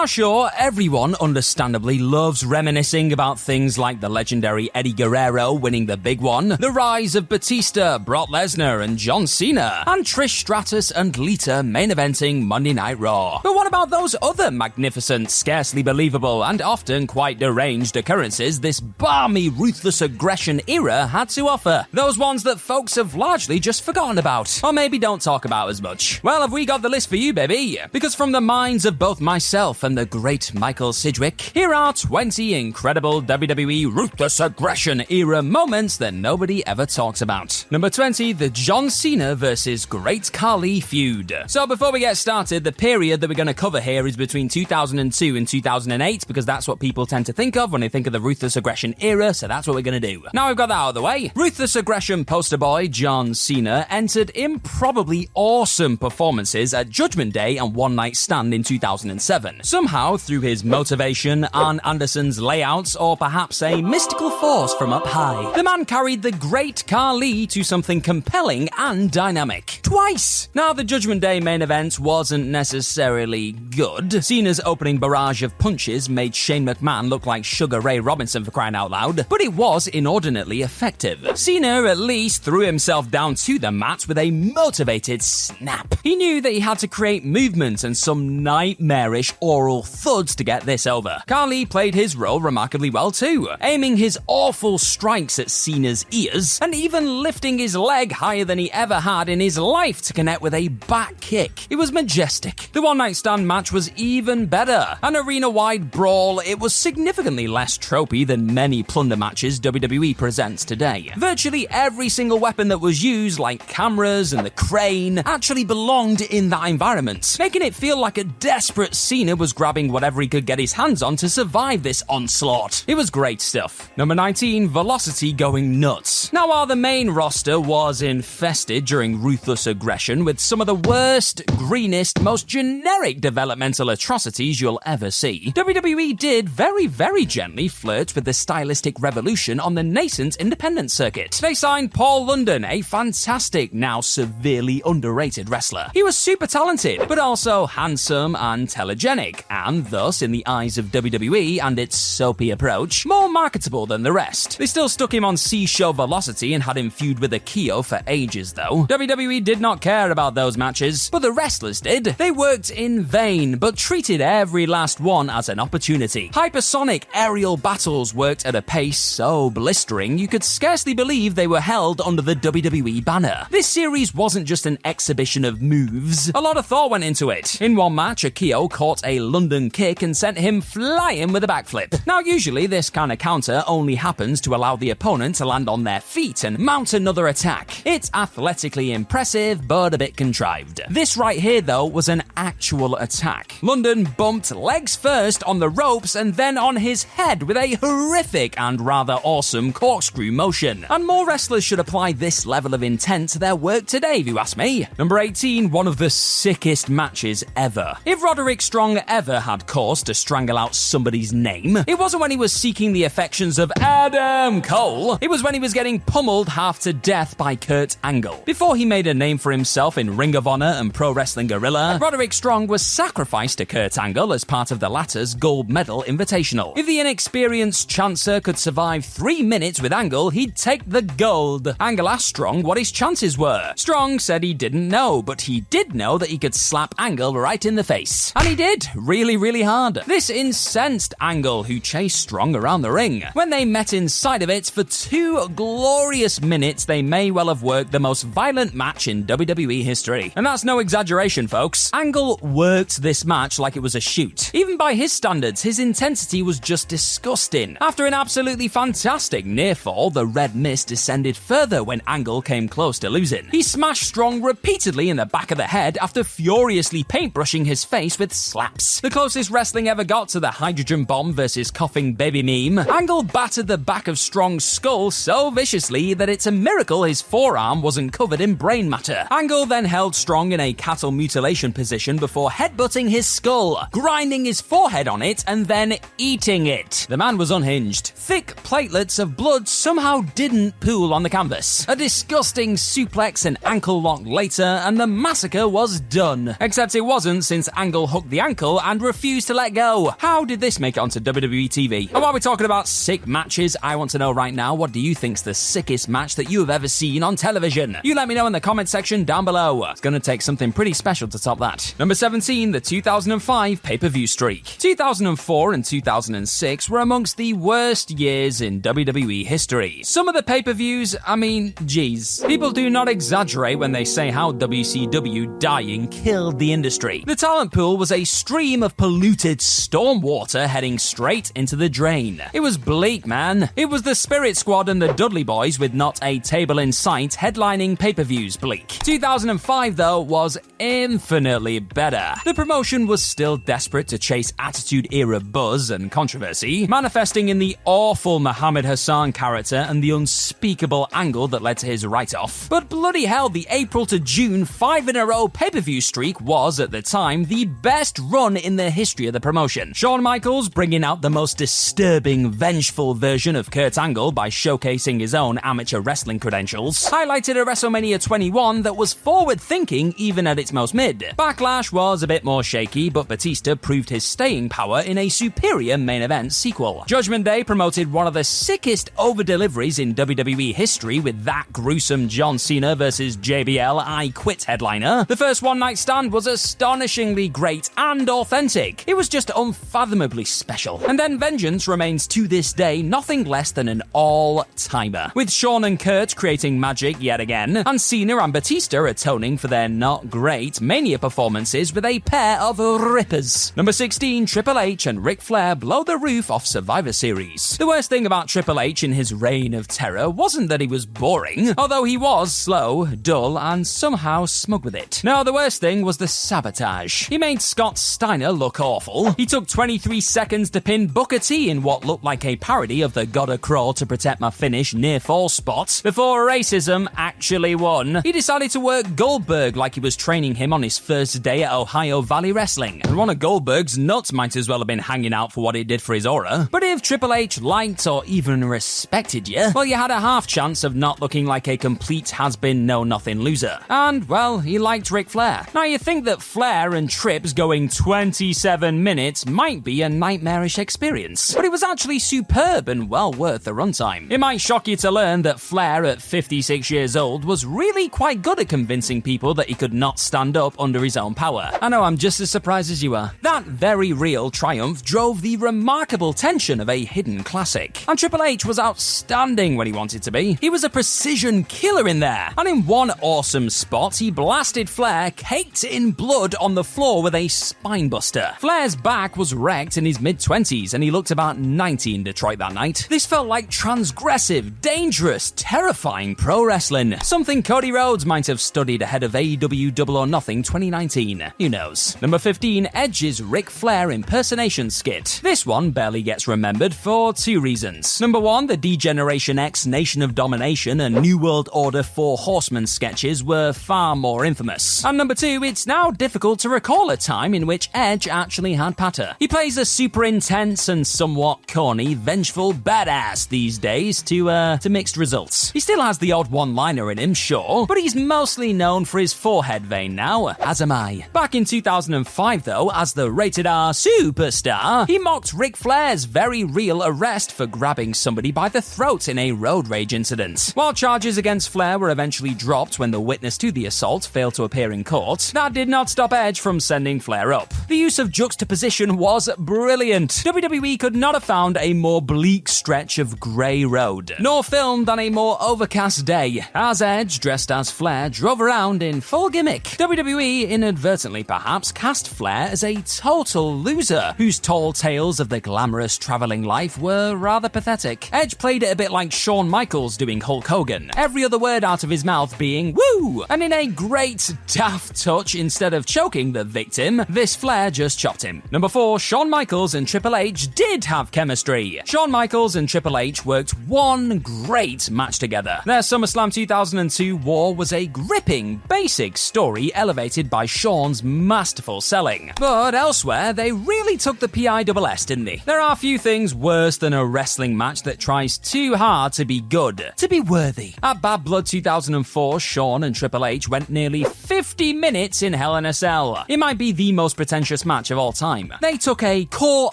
Now sure, everyone understandably loves reminiscing about things like the legendary Eddie Guerrero winning the big one, the rise of Batista, Brock Lesnar and John Cena, and Trish Stratus and Lita main eventing Monday Night Raw. But what about those other magnificent, scarcely believable and often quite deranged occurrences this balmy, ruthless aggression era had to offer? Those ones that folks have largely just forgotten about, or maybe don't talk about as much. Well, have we got the list for you, baby? Because from the minds of both myself and the great Michael Sidgwick, here are 20 incredible WWE ruthless aggression era moments that nobody ever talks about. Number 20, the John Cena versus Great Khali feud. So before we get started, the period that we're going to cover here is between 2002 and 2008, because that's what people tend to think of when they think of the ruthless aggression era, so that's what we're going to do. Now we've got that out of the way, ruthless aggression poster boy John Cena entered improbably awesome performances at Judgment Day and One Night Stand in 2007. Somehow, through his motivation, Arn Anderson's layouts, or perhaps a mystical force from up high, the man carried the Great Khali to something compelling and dynamic. Twice! Now, the Judgment Day main event wasn't necessarily good. Cena's opening barrage of punches made Shane McMahon look like Sugar Ray Robinson, for crying out loud, but it was inordinately effective. Cena at least threw himself down to the mat with a motivated snap. He knew that he had to create movement and some nightmarish oral thuds to get this over. Khali played his role remarkably well too, aiming his awful strikes at Cena's ears and even lifting his leg higher than he ever had in his life to connect with a back kick. It was majestic. The One Night Stand match was even better. An arena-wide brawl, it was significantly less tropey than many plunder matches WWE presents today. Virtually every single weapon that was used, like cameras and the crane, actually belonged in that environment, making it feel like a desperate Cena was grabbing whatever he could get his hands on to survive this onslaught. It was great stuff. Number 19, Velocity going nuts. Now, while the main roster was infested during ruthless aggression with some of the worst, greenest, most generic developmental atrocities you'll ever see, WWE did very gently flirt with the stylistic revolution on the nascent independent circuit. They signed Paul London, a fantastic, now severely underrated wrestler. He was super talented, but also handsome and telegenic, and thus, in the eyes of WWE and its soapy approach, more marketable than the rest. They still stuck him on C-Show Velocity and had him feud with Akio for ages though. WWE did not care about those matches, but the wrestlers did. They worked in vain, but treated every last one as an opportunity. Hypersonic aerial battles worked at a pace so blistering you could scarcely believe they were held under the WWE banner. This series wasn't just an exhibition of moves. A lot of thought went into it. In one match, Akio caught a London kick and sent him flying with a backflip. Now, usually this kind of counter only happens to allow the opponent to land on their feet and mount another attack. It's athletically impressive, but a bit contrived. This right here, though, was an actual attack. London bumped legs first on the ropes and then on his head with a horrific and rather awesome corkscrew motion. And more wrestlers should apply this level of intent to their work today, if you ask me. Number 18, one of the sickest matches ever. If Roderick Strong ever had cause to strangle out somebody's name, it wasn't when he was seeking the affections of Adam Cole. It was when he was getting pummeled half to death by Kurt Angle. Before he made a name for himself in Ring of Honor and Pro Wrestling Guerrilla, Roderick Strong was sacrificed to Kurt Angle as part of the latter's gold medal invitational. If the inexperienced chancer could survive 3 minutes with Angle, he'd take the gold. Angle asked Strong what his chances were. Strong said he didn't know, but he did know that he could slap Angle right in the face. And he did, really hard. This incensed Angle, who chased Strong around the ring. When they met inside of it for 2 glorious minutes, they may well have worked the most violent match in WWE history. And that's no exaggeration, folks. Angle worked this match like it was a shoot. Even by his standards, his intensity was just disgusting. After an absolutely fantastic near fall, the red mist descended further when Angle came close to losing. He smashed Strong repeatedly in the back of the head after furiously paintbrushing his face with slaps. The closest wrestling ever got to the hydrogen bomb versus coughing baby meme, Angle battered the back of Strong's skull so viciously that it's a miracle his forearm wasn't covered in brain matter. Angle then held Strong in a cattle mutilation position before headbutting his skull, grinding his forehead on it, and then eating it. The man was unhinged. Thick platelets of blood somehow didn't pool on the canvas. A disgusting suplex and ankle lock later, and the massacre was done. Except it wasn't, since Angle hooked the ankle and refused to let go. How did this make it onto WWE TV? And while we're talking about sick matches, I want to know right now, what do you think's the sickest match that you have ever seen on television? You let me know in the comment section down below. It's gonna take something pretty special to top that. Number 17, the 2005 pay-per-view streak. 2004 and 2006 were amongst the worst years in WWE history. Some of the pay-per-views, I mean, geez. People do not exaggerate when they say how WCW dying killed the industry. The talent pool was a stream of polluted storm water heading straight into the drain. It was bleak, man. It was the Spirit Squad and the Dudley Boys with not a table in sight headlining pay-per-views bleak. 2005, though, was infinitely better. The promotion was still desperate to chase Attitude-era buzz and controversy, manifesting in the awful Muhammad Hassan character and the unspeakable angle that led to his write-off. But bloody hell, the April to June 5-in-a-row pay-per-view streak was, at the time, the best run in the history of the promotion. Shawn Michaels bringing out the most disturbing, vengeful version of Kurt Angle by showcasing his own amateur wrestling credentials, highlighted a WrestleMania 21 that was forward-thinking even at its most mid. Backlash was a bit more shaky, but Batista proved his staying power in a superior main event sequel. Judgment Day promoted one of the sickest over-deliveries in WWE history with that gruesome John Cena vs JBL I Quit headliner. The first one-night stand was astonishingly great and authentic. It was just unfathomably special. And then Vengeance remains to this day nothing less than an all-timer, with Shawn and Kurt creating magic yet again, and Cena and Batista atoning for their not great Mania performances with a pair of rippers. Number 16, Triple H and Ric Flair blow the roof off Survivor Series. The worst thing about Triple H in his reign of terror wasn't that he was boring, although he was slow, dull, and somehow smug with it. No, the worst thing was the sabotage. He made Scott Steiner look awful. He took 23 seconds to pin Booker T in what looked like a parody of the Gotta Crawl to Protect My Finish near fall spot before racism actually won. He decided to work Goldberg like he was training him on his first day at Ohio Valley Wrestling. And one of Goldberg's nuts might as well have been hanging out for what it did for his aura. But if Triple H liked or even respected you, well, you had a half chance of not looking like a complete has-been know-nothing loser. And, well, he liked Ric Flair. Now, you think that Flair and Trips going 27 minutes might be a nightmarish experience, but it was actually superb and well worth the runtime. It might shock you to learn that Flair, at 56 years old, was really quite good at convincing people that he could not stand up under his own power. I know, I'm just as surprised as you are. That very real triumph drove the remarkable tension of a hidden classic. And Triple H was outstanding when he wanted to be. He was a precision killer in there. And in one awesome spot, he blasted Flair caked in blood on the floor with a spinebuster. Flair's back was wrecked in his mid-20s, and he looked about 90 in Detroit that night. This felt like transgressive, dangerous, terrifying pro wrestling. Something Cody Rhodes might have studied ahead of AEW Double or Nothing 2019. Who knows? Number 15, Edge's Ric Flair impersonation skit. This one barely gets remembered for two reasons. Number one, the D-Generation X Nation of Domination and New World Order 4 Horsemen sketches were far more infamous. And number two, it's now difficult to recall a time in which Edge actually had patter. He plays a super intense and somewhat corny, vengeful badass these days to mixed results. He still has the odd one-liner in him, sure, but he's mostly known for his forehead vein now, as am I. Back in 2005, though, as the rated R superstar, he mocked Ric Flair's very real arrest for grabbing somebody by the throat in a road rage incident. While charges against Flair were eventually dropped when the witness to the assault failed to appear in court, that did not stop Edge from sending Flair up. The use of juxtaposition was brilliant. WWE could not have found a more bleak stretch of grey road, nor filmed on a more overcast day, as Edge, dressed as Flair, drove around in full gimmick. WWE, inadvertently perhaps, cast Flair as a total loser, whose tall tales of the glamorous travelling life were rather pathetic. Edge played it a bit like Shawn Michaels doing Hulk Hogan, every other word out of his mouth being woo! And in a great daft touch, instead of choking the victim, this Flair just chopped him. Number 4, Shawn Michaels and Triple H did have chemistry. Shawn Michaels and Triple H worked one great match together. Their SummerSlam 2002 war was a gripping, basic story elevated by Shawn's masterful selling. But elsewhere, they really took the PISS, didn't they? There are few things worse than a wrestling match that tries too hard to be good, to be worthy. At Bad Blood 2004, Shawn and Triple H went nearly 50 minutes in Hell in a Cell. It might be the most pretentious greatest match of all time. They took a core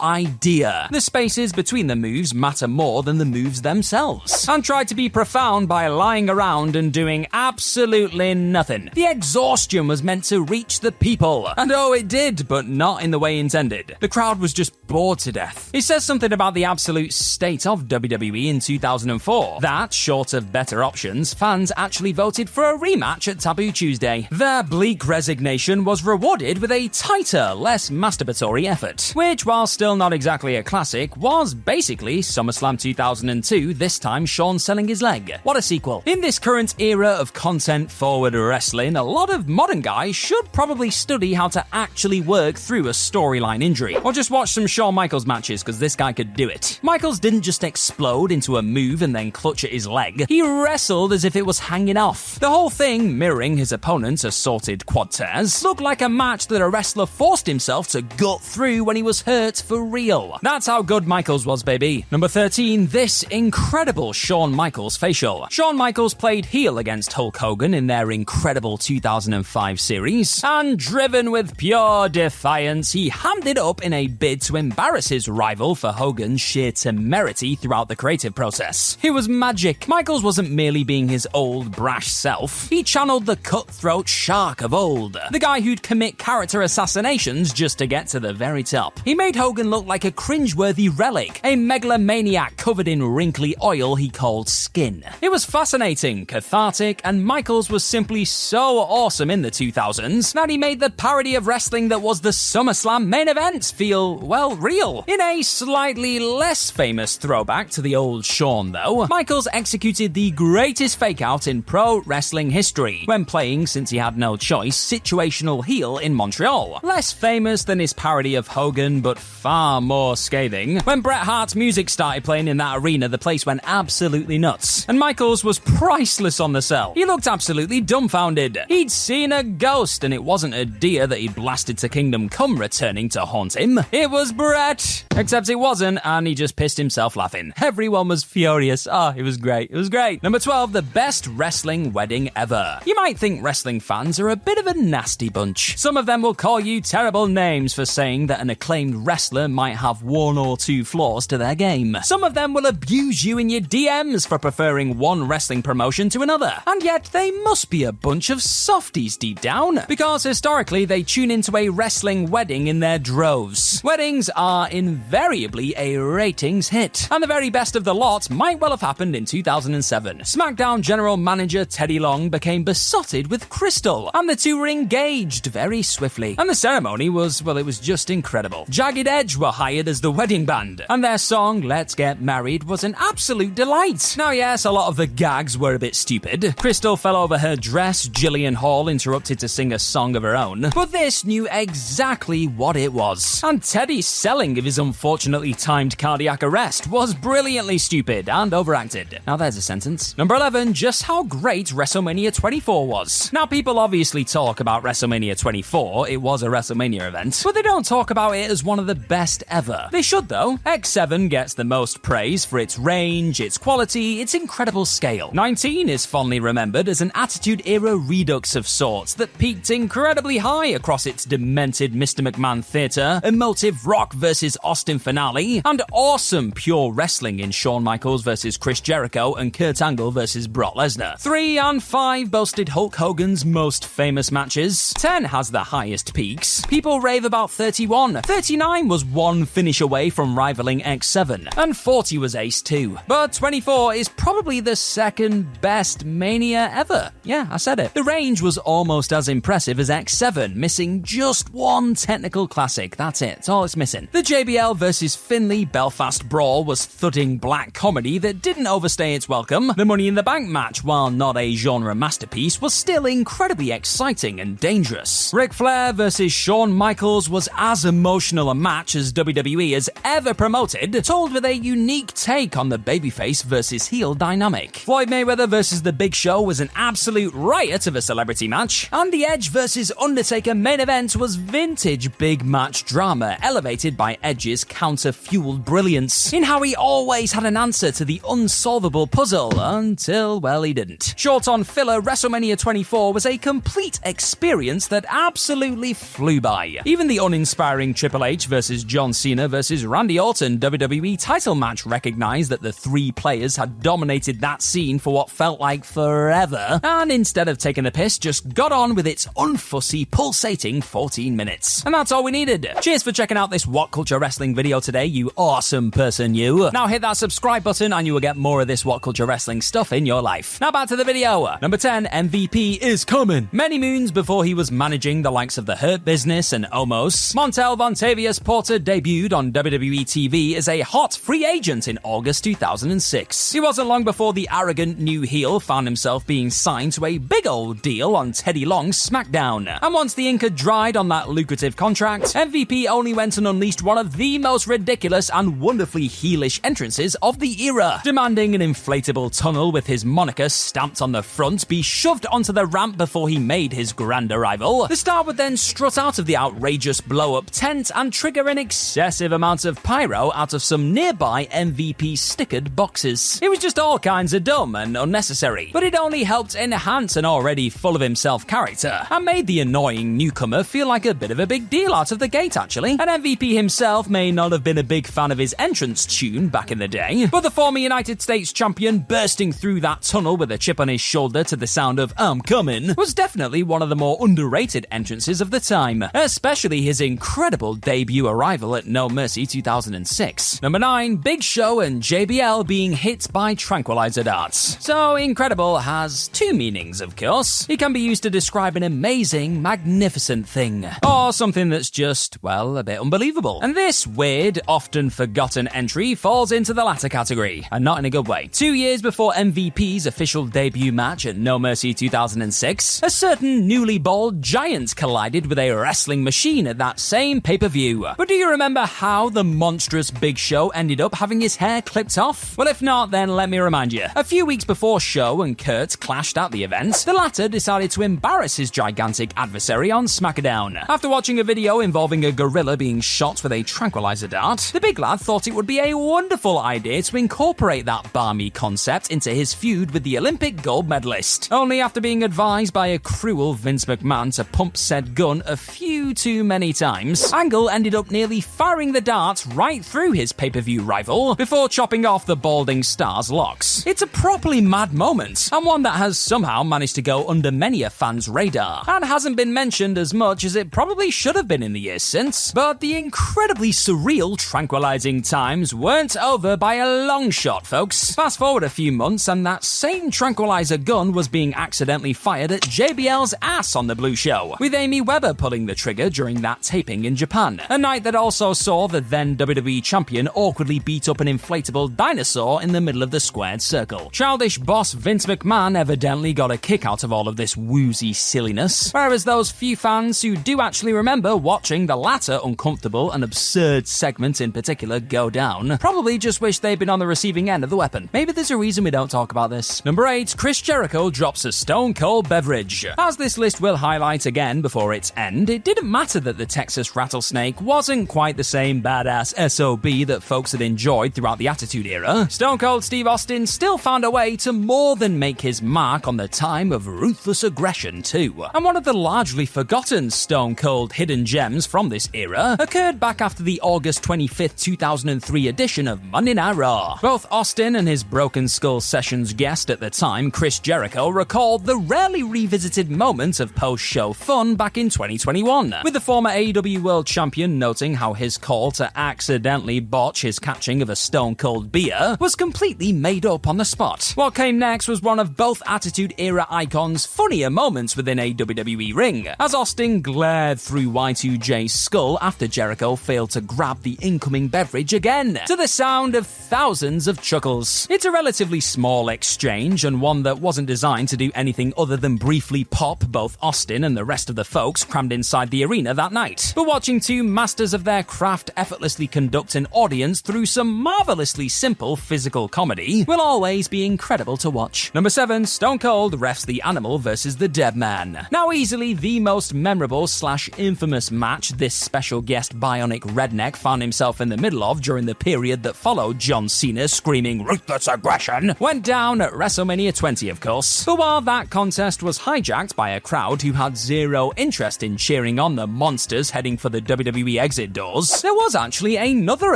idea. The spaces between the moves matter more than the moves themselves, and tried to be profound by lying around and doing absolutely nothing. The exhaustion was meant to reach the people, and oh, it did, but not in the way intended. The crowd was just bored to death. It says something about the absolute state of WWE in 2004, that, short of better options, fans actually voted for a rematch at Taboo Tuesday. Their bleak resignation was rewarded with a tighter, less masturbatory effort, which, while still not exactly a classic, was basically SummerSlam 2002, this time Shawn selling his leg. What a sequel. In this current era of content-forward wrestling, a lot of modern guys should probably study how to actually work through a storyline injury, or just watch some Shawn Michaels matches, because this guy could do it. Michaels didn't just explode into a move and then clutch at his leg, he wrestled as if it was hanging off. The whole thing, mirroring his opponent's assaulted quad tears, looked like a match that a wrestler forced himself to gut through when he was hurt for real. That's how good Michaels was, baby. Number 13, this incredible Shawn Michaels facial. Shawn Michaels played heel against Hulk Hogan in their incredible 2005 series, and driven with pure defiance, he hammed it up in a bid to embarrass his rival for Hogan's sheer temerity throughout the creative process. It was magic. Michaels wasn't merely being his old, brash self. He channeled the cutthroat shark of old, the guy who'd commit character assassinations just to get to the very top. He made Hogan look like a cringeworthy relic, a megalomaniac covered in wrinkly oil he called skin. It was fascinating, cathartic, and Michaels was simply so awesome in the 2000s that he made the parody of wrestling that was the SummerSlam main event feel, well, real. In a slightly less famous throwback to the old Shawn, though, Michaels executed the greatest fake-out in pro wrestling history when playing, since he had no choice, situational heel in Montreal. Less famous than his parody of Hogan, but far more scathing. When Bret Hart's music started playing in that arena, the place went absolutely nuts, and Michaels was priceless on the cell. He looked absolutely dumbfounded. He'd seen a ghost, and it wasn't a deer that he'd blasted to Kingdom Come returning to haunt him. It was Bret! Except it wasn't, and he just pissed himself laughing. Everyone was furious. It was great. It was great. Number 12, the best wrestling wedding ever. You might think wrestling fans are a bit of a nasty bunch. Some of them will call you terrible names for saying that an acclaimed wrestler might have one or two flaws to their game. Some of them will abuse you in your DMs for preferring one wrestling promotion to another. And yet they must be a bunch of softies deep down, because historically they tune into a wrestling wedding in their droves. Weddings are invariably a ratings hit, and the very best of the lot might well have happened in 2007. SmackDown general manager Teddy Long became besotted with Crystal, and the two were engaged very swiftly. And the ceremony was, well, it was just incredible. Jagged Edge were hired as the wedding band, and their song, Let's Get Married, was an absolute delight. Now, yes, a lot of the gags were a bit stupid. Crystal fell over her dress, Jillian Hall interrupted to sing a song of her own, but this knew exactly what it was. And Teddy's selling of his unfortunately timed cardiac arrest was brilliantly stupid and overacted. Now there's a sentence. Number 11, just how great WrestleMania 24 was. Now, people obviously talk about WrestleMania 24, it was a WrestleMania event, but they don't talk about it as one of the best ever. They should though. X7 gets the most praise for its range, its quality, its incredible scale. 19 is fondly remembered as an Attitude Era redux of sorts that peaked incredibly high across its demented Mr. McMahon theater, emotive Rock vs. Austin finale, and awesome pure wrestling in Shawn Michaels vs. Chris Jericho and Kurt Angle vs. Brock Lesnar. 3 and 5 boasted Hulk Hogan's most famous matches. 10 has the highest peaks. People rave about 31. 39 was one finish away from rivaling X7, and 40 was ace too. But 24 is probably the second best Mania ever. Yeah, I said it. The range was almost as impressive as X7, missing just one technical classic. That's it. That's all it's missing. The JBL vs. Finlay Belfast brawl was thudding black comedy that didn't overstay its welcome. The Money in the Bank match, while not a genre masterpiece, was still incredibly exciting and dangerous. Ric Flair vs. Shawn Michaels was as emotional a match as WWE has ever promoted, told with a unique take on the babyface versus heel dynamic. Floyd Mayweather vs. The Big Show was an absolute riot of a celebrity match, and the Edge vs. Undertaker main event was vintage big match drama elevated by Edge's counter-fueled brilliance in how he always had an answer to the unsolvable puzzle until, well, he didn't. Short on filler, WrestleMania 24 was a complete experience that absolutely flew by. lie. Even the uninspiring Triple H vs. John Cena vs. Randy Orton WWE title match recognized that the three players had dominated that scene for what felt like forever, and instead of taking the piss, just got on with its unfussy, pulsating 14 minutes. And that's all we needed. Cheers for checking out this What Culture Wrestling video today, you awesome person you. Now hit that subscribe button and you will get more of this What Culture Wrestling stuff in your life. Now back to the video. Number 10, MVP is coming. Many moons before he was managing the likes of the Hurt Business and Omos, Montel Vontavious Porter debuted on WWE TV as a hot free agent in August 2006. He wasn't long before the arrogant new heel found himself being signed to a big old deal on Teddy Long's SmackDown. And once the ink had dried on that lucrative contract, MVP only went and unleashed one of the most ridiculous and wonderfully heelish entrances of the era, demanding an inflatable tunnel with his moniker stamped on the front be shoved onto the ramp before he made his grand arrival. The star would then strut out of the outrageous blow-up tent and trigger an excessive amount of pyro out of some nearby MVP stickered boxes. It was just all kinds of dumb and unnecessary, but it only helped enhance an already full of himself character and made the annoying newcomer feel like a bit of a big deal out of the gate actually. And MVP himself may not have been a big fan of his entrance tune back in the day, but the former United States champion bursting through that tunnel with a chip on his shoulder to the sound of "I'm coming" was definitely one of the more underrated entrances of the time, especially his incredible debut arrival at No Mercy 2006. Number 9, Big Show and JBL being hit by tranquilizer darts. So incredible has two meanings, of course. It can be used to describe an amazing, magnificent thing, or something that's just, well, a bit unbelievable. And this weird, often forgotten entry falls into the latter category, and not in a good way. 2 years before MVP's official debut match at No Mercy 2006, a certain newly bald giant collided with a wrestling machine at that same pay-per-view. But do you remember how the monstrous Big Show ended up having his hair clipped off? Well, if not, then let me remind you. A few weeks before Show and Kurt clashed at the event, the latter decided to embarrass his gigantic adversary on SmackDown. After watching a video involving a gorilla being shot with a tranquilizer dart, the big lad thought it would be a wonderful idea to incorporate that balmy concept into his feud with the Olympic gold medalist. Only after being advised by a cruel Vince McMahon to pump said gun a few too many times, Angle ended up nearly firing the dart right through his pay-per-view rival before chopping off the balding star's locks. It's a properly mad moment, and one that has somehow managed to go under many a fan's radar, and hasn't been mentioned as much as it probably should have been in the years since. But the incredibly surreal, tranquilizing times weren't over by a long shot, folks. Fast forward a few months, and that same tranquilizer gun was being accidentally fired at JBL's ass on the Blue Show, with Amy Weber pulling the trigger during that taping in Japan. A night that also saw the then WWE champion awkwardly beat up an inflatable dinosaur in the middle of the squared circle. Childish boss Vince McMahon evidently got a kick out of all of this woozy silliness, whereas those few fans who do actually remember watching the latter uncomfortable and absurd segment in particular go down probably just wish they'd been on the receiving end of the weapon. Maybe there's a reason we don't talk about this. Number 8, Chris Jericho drops a stone cold beverage. As this list will highlight again before its end, it didn't matter that the Texas Rattlesnake wasn't quite the same badass SOB that folks had enjoyed throughout the Attitude Era. Stone Cold Steve Austin still found a way to more than make his mark on the time of ruthless aggression too. And one of the largely forgotten Stone Cold hidden gems from this era occurred back after the August 25th, 2003 edition of Monday Night Raw. Both Austin and his Broken Skull Sessions guest at the time, Chris Jericho, recalled the rarely revisited moment of post-show fun back in 2021, with the former AEW World Champion noting how his call to accidentally botch his catching of a Stone Cold beer was completely made up on the spot. What came next was one of both Attitude Era icons' funnier moments within a WWE ring, as Austin glared through Y2J's skull after Jericho failed to grab the incoming beverage again, to the sound of thousands of chuckles. It's a relatively small exchange, and one that wasn't designed to do anything other than briefly pop both Austin and the rest of the folks crammed inside the arena that night. But watching two masters of their craft effortlessly conduct an audience through some marvelously simple physical comedy will always be incredible to watch. Number 7, Stone Cold refs the Animal versus the Dead Man. Now easily the most memorable / infamous match this special guest bionic redneck found himself in the middle of during the period that followed John Cena screaming "Ruthless aggression" went down at WrestleMania 20, of course. But while that contest was hijacked by a crowd who had zero interest in cheering on the monsters heading for the WWE exit doors, there was actually another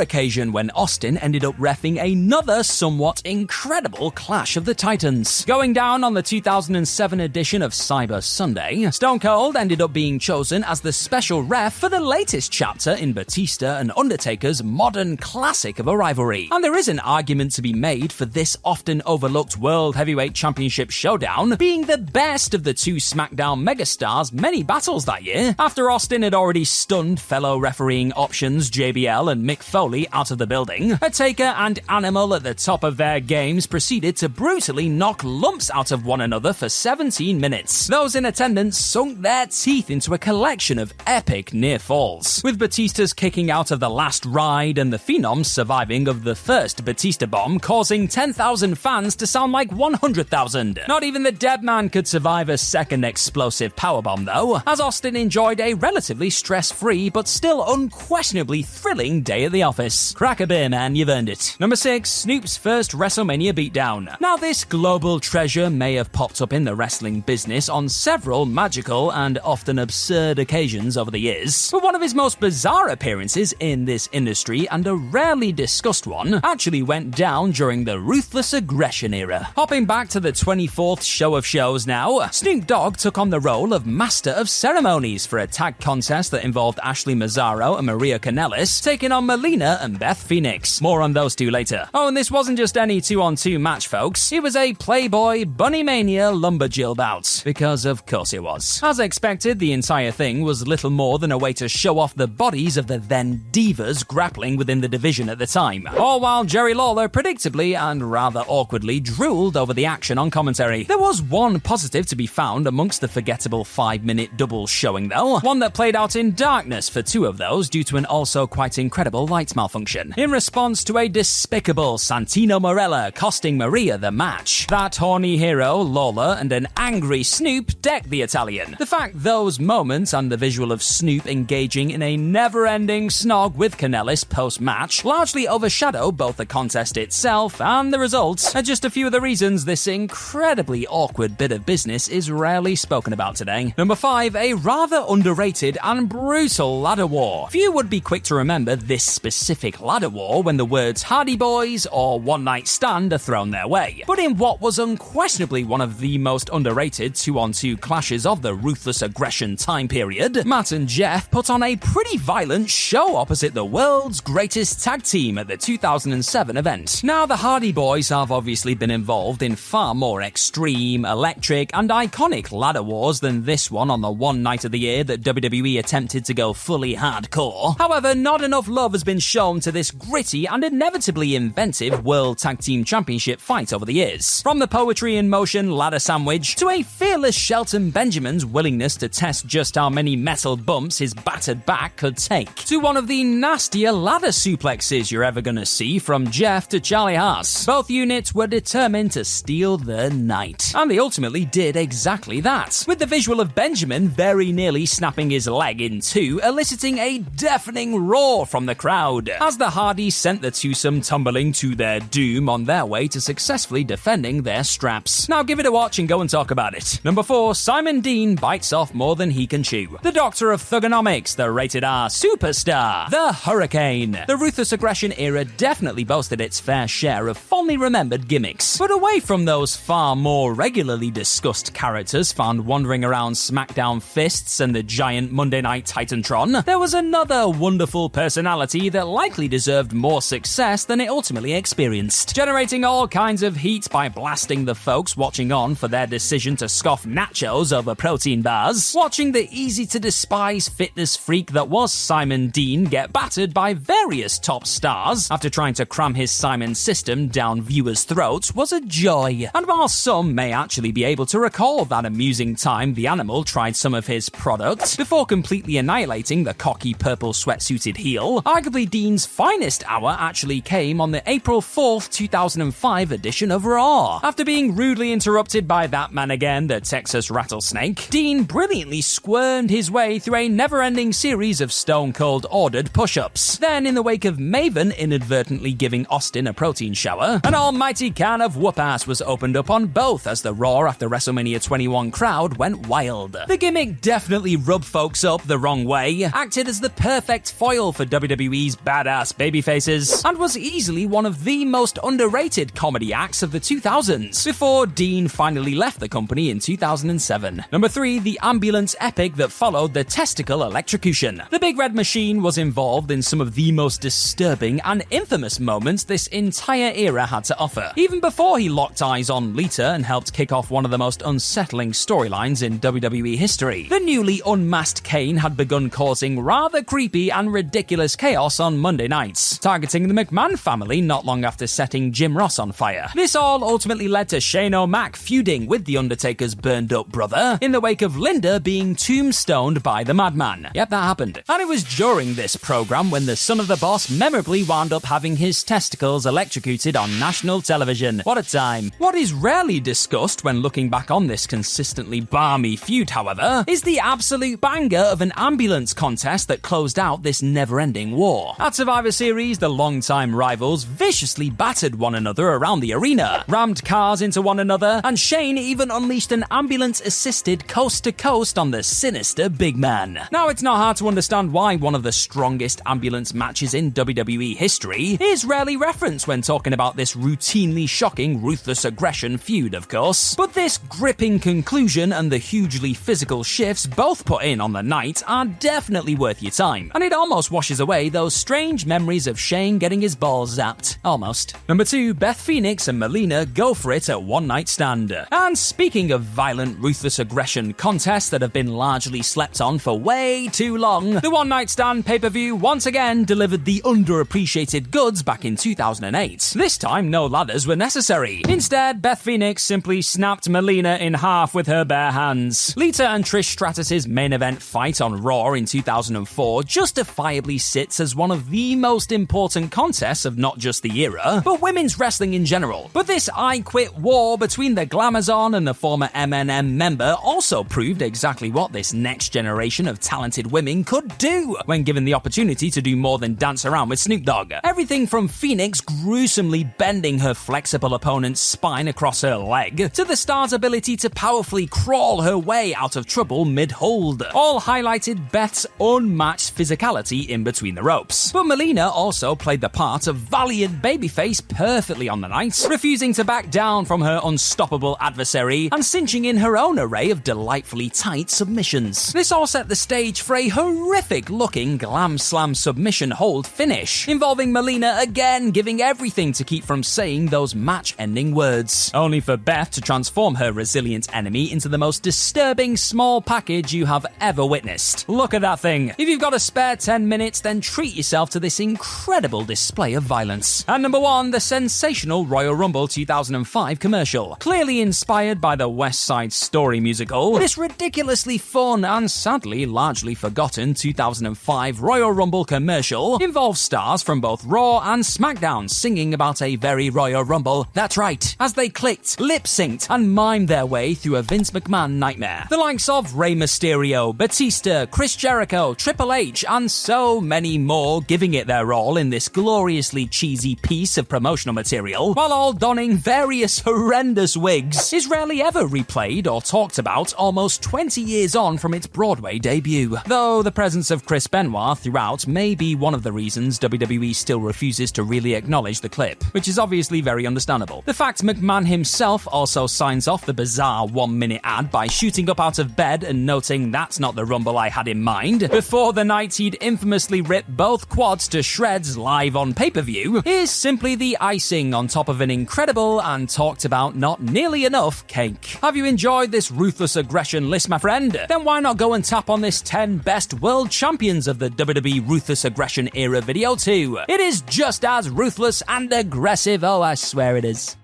occasion when Austin ended up reffing another somewhat incredible Clash of the Titans. Going down on the 2007 edition of Cyber Sunday, Stone Cold ended up being chosen as the special ref for the latest chapter in Batista and Undertaker's modern classic of a rivalry. And there is an argument to be made for this often overlooked World Heavyweight Championship showdown being the best of the two SmackDown megastars' many battles that year, after Austin had already stunned fellow refereeing options JBL and Mick Foley out of the building. Taker and Animal at the top of their games proceeded to brutally knock lumps out of one another for 17 minutes. Those in attendance sunk their teeth into a collection of epic near falls, with Batista's kicking out of the last ride and the Phenoms surviving of the first Batista bomb, causing 10,000 fans to sound like 100,000. Not even the dead man could survive a second explosive powerbomb though, as Austin enjoyed a relatively stress-free but still unquestionably thrilling day at the office. Crack a beer, man, you've earned it. Number 6, Snoop's first WrestleMania Beatdown. Now, this global treasure may have popped up in the wrestling business on several magical and often absurd occasions over the years, but one of his most bizarre appearances in this industry, and a rarely discussed one, actually went down during the Ruthless Aggression era. Hopping back to the 24th show of shows now, Snoop Dogg took on the role of Master of Ceremonies for a tag contest that involved Ashley Mazzaro and Maria Kanellis taking on Molina and Beth Phoenix. More on those two later. Oh, and this wasn't just any 2-on-2 match, folks. It was a Playboy Bunny Mania Lumberjill bout, because of course it was. As expected, the entire thing was little more than a way to show off the bodies of the then divas grappling within the division at the time, all while Jerry Lawler predictably and rather awkwardly drooled over the action on commentary. There was one positive to be found amongst the forgettable 5-minute double showing though, one that played out in darkness for two of those due to an also quite incredible light malfunction, in response to a despicable Santino Marella costing Maria the match. That horny hero, Lawler, and an angry Snoop decked the Italian. The fact those moments and the visual of Snoop engaging in a never-ending snog with Kanellis post-match largely overshadow both the contest itself and the results are just a few of the reasons this incredibly awkward bit of business is rarely spoken about today. Number 5, a rather underrated and brutal ladder war. Few would be quick to remember this specific ladder war when the words Hardy Boys or One Night Stand are thrown their way, but in what was unquestionably one of the most underrated 2-on-2 clashes of the Ruthless Aggression time period, Matt and Jeff put on a pretty violent show opposite the world's greatest tag team at the 2007 event. Now, the Hardy Boys have obviously been involved in far more extreme, electric, and iconic ladder wars than this one on the one night of the year that WWE attempted to go fully hardcore. However, not enough love has been shown to this gritty and inevitably inventive World Tag Team Championship fight over the years. From the poetry in motion ladder sandwich to a fearless Shelton Benjamin's willingness to test just how many metal bumps his battered back could take, to one of the nastier ladder suplexes you're ever gonna see from Jeff to Charlie Haas. Both units were determined to steal the night, and they ultimately did exactly that, with the visual of Benjamin very nearly snapping his leg in two, eliciting a deafening roar from the crowd, as the Hardys sent the twosome tumbling to their doom on their way to successfully defending their straps. Now give it a watch and go and talk about it. Number 4, Simon Dean bites off more than he can chew. The Doctor of Thugonomics, the rated R superstar, the Hurricane. The Ruthless Aggression era definitely boasted its fair share of fondly remembered gimmicks, but away from those far more regularly discussed characters found wandering around SmackDown Fists and the giant Monday Night Titantron, there was another wonderful personality that likely deserved more success than it ultimately experienced, generating all kinds of heat by blasting the folks watching on for their decision to scoff nachos over protein bars, watching the easy-to-despise fitness freak that was Simon Dean get battered by various top stars after trying to cram his Simon system down viewers' throats was a joy. And while some may actually be able to recall that amusing time the Animal tried some of his product before completely annihilating the cocky purple sweatsuited heel, arguably Dean's finest hour actually came on the April 4th, 2005 edition of Raw. After being rudely interrupted by that man again, the Texas Rattlesnake, Dean brilliantly squirmed his way through a never-ending series of Stone Cold ordered push-ups. Then, in the wake of Maven inadvertently giving Austin a protein shower, an almighty can of whoop-ass was opened up on both as the Raw after WrestleMania 21 crowd went wild. The gimmick definitely rubbed folks up the wrong way, acted as the perfect foil for WWE's badass babyfaces, and was easily one of the most underrated comedy acts of the 2000s, before Dean finally left the company in 2007. Number 3, the ambulance epic that followed the testicle electrocution. The Big Red Machine was involved in some of the most disturbing and infamous moments this entire era had to offer, even before he locked eyes on Lita and helped kick off one of the most unsettling storylines in WWE history. The newly unmasked Kane had begun causing rather creepy and ridiculous chaos on Monday nights, targeting the McMahon family not long after setting Jim Ross on fire. This all ultimately led to Shane O'Mac feuding with The Undertaker's burned-up brother, in the wake of Linda being tombstoned by the Madman. Yep, that happened. And it was during this program when the son of the boss memorably wound up having his testicles electrocuted on national television. What a time. What is rarely discussed when looking back on this consistently balmy feud, however, is the absolute banger of an ambulance contest that closed out this never-ending war. At Survivor Series, the longtime rivals viciously battered one another around the arena, rammed cars into one another, and Shane even unleashed an ambulance-assisted coast-to-coast on the sinister big man. Now, it's not hard to understand why one of the strongest ambulance matches in WWE history is rarely referenced when talking about this routinely shocking Ruthless Aggression feud, of course. But this gripping conclusion and the hugely physical shifts both put in on the night are definitely worth your time, and it almost washes away those strange memories of Shane getting his balls zapped. Almost. Number 2, Beth Phoenix and Molina go for it at One Night Stand. And speaking of violent Ruthless Aggression contests that have been largely slept on for way too long, the One Night Stand pay-per-view once again delivered the underappreciated goods back in 2008. This time, no ladders were necessary. Instead, Beth Phoenix simply snapped Molina in half with her bare hands. Lita and Trish Stratus's main event fight on Raw in 2004 justifiably sits as one of the most important contests of not just the era, but women's wrestling in general. But this I Quit war between the Glamazon and the former MNM member also proved exactly what this next generation of talented women could do when given the opportunity to do more than dance around with Snoop Dogg. Everything from Phoenix gruesomely bending her flexible opponent's spine across her leg, to the star's ability to powerfully crawl her way out of trouble mid-hold, all highlighted Beth's unmatched physicality in between the ropes. But Molina also played the part of valiant babyface perfectly on the night, refusing to back down from her unstoppable adversary and cinching in her own array of delightfully tight submissions. This all set the stage for a horrific-looking glam slam submission hold finish, involving Molina again giving everything to keep from saying those match-ending words, only for Beth to transform her resilient enemy into the most disturbing small package you have ever witnessed. Look at that thing. If you've got a spare 10 minutes, then treat yourself to this incredible display of violence. And number 1, the sensational Royal Rumble 2005 commercial. Clearly inspired by the West Side Story musical, this ridiculously fun and sadly largely forgotten 2005 Royal Rumble commercial involves stars from both Raw and SmackDown singing about a very Royal Rumble. That's right, as they clicked, lip-synced, and mimed their way through a Vince McMahon nightmare. The likes of Rey Mysterio, Batista, Chris Jericho, Triple H, and so many more giving it their all in this gloriously cheesy piece of promotional material, while all donning various horrendous wigs, is rarely ever replayed or talked about almost 20 years on from its Broadway debut. Though the presence of Chris Benoit throughout may be one of the reasons WWE still refuses to really acknowledge the clip, which is obviously very understandable. The fact McMahon himself also signs off the bizarre 1-minute ad by shooting up out of bed and noting that's not the Rumble I had in mind, before the night he'd infamously rip both quads to shreds live on pay-per-view, is simply the icing on top of an incredible and talked about not nearly enough cake. Have you enjoyed this Ruthless Aggression list, my friend? Then why not go and tap on this 10 best world champions of the WWE Ruthless Aggression era video too? It is just as ruthless and aggressive, oh I swear it is.